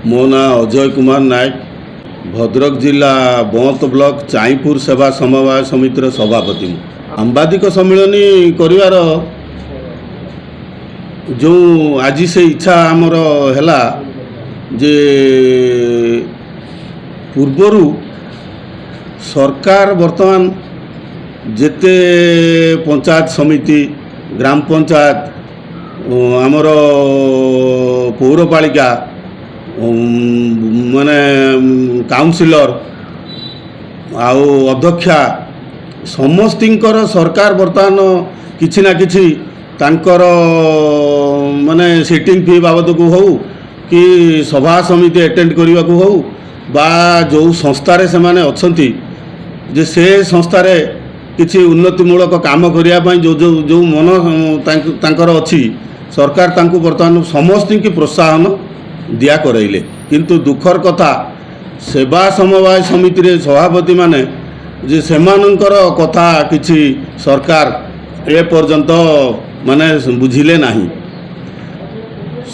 मो ना अजय कुमार नायक भद्रक जिला बौंत ब्लॉक चाईपुर सेवा समवाय समितिर सभापति सांबादिक सम्मिलनी करिवार जो आज से इच्छा आमर है जे पूर्वर सरकार वर्तमान जेते पंचायत समिति ग्राम पंचायत आमर पौरपालिका माने काउंसिलर आउ अध्यक्षा समस्तिंकर सरकार वर्तमान किछि ना किछि तांकर माने सिटिंग फी बाबद को हो कि सभा समिति अटेंड करने को हो बा जो संस्थारे से माने अच्छी जे से संस्थारे किछि उन्नतिमूलक काम करने जो जो जो मन तांकर अच्छी सरकार तांको वर्तमान समस्त की प्रोत्साहन दिया करैले किंतु दुखर कथा सेवा समवाय समिति रे सभापति माने जे सेमानंकर कथा किछि सरकार ए पर्यंत माने बुझिले नाही।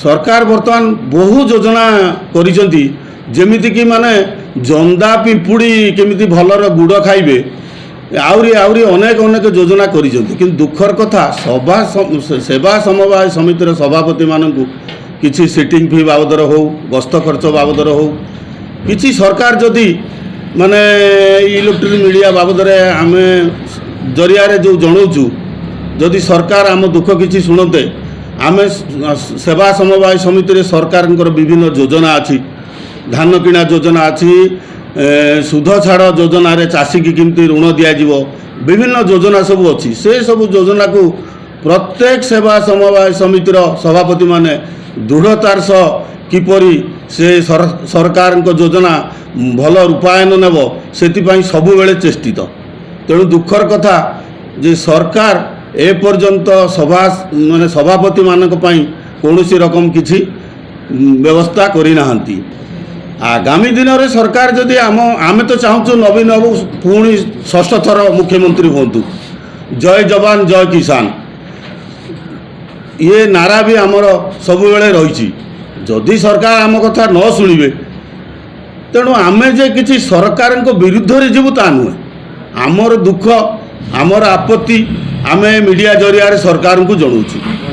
सरकार वर्तमान बहु योजना करिसेंती जेमिति कि माने जंदा पिंपुड़ी केमिति भलर गुड़ खाइबे आउरी आउरी अनेक अनेक योजना करिसेंती किंतु दुखर कथा सेवा समवाय समितिर सभापति मानकु किछि सिटिंग फी बाबदर हो गस्त खर्च बाबदर हो किछि सरकार जदि माने इलेक्ट्रिक मीडिया बाबदरे आमे जरिया रे जो जणाउछु जदि सरकार आम दुख किछि सुनते आमे सेवा समवाय समिति रे सरकार विभिन्न योजना अछि धान किणा योजना अछि सुध छाड़ योजना रे चाषी की किमती ऋण दियाजिवो विभिन्न योजना सब अच्छी से सब योजना को प्रत्येक सेवा समवाय समितिर सभापति माने दृढ़तार सह किपरि से सरकार योजना भल रूपायन नेब से सबु बेले चेष्टित तेणु दुखर कथा जे सरकार ए पर्यंत सभा माने सभापति मानक पई कोनोसी रकम किछि व्यवस्था करि नाहंती। आगामी दिन में सरकार जदि आमे तो चाहूँ नवीन बाबू पुणी षष्ठ थर मुख्यमंत्री हूँ जय जवान जय किसान ये नारा भी आमर सब बेले रही जदि सरकार आम कथा न शुणिबे तेणु आमे जे किछि सरकार विरुद्ध रे जीवु ता नुहे आमर दुख आमर आपत्ति आमे मीडिया जरिया सरकार को जनाऊँ।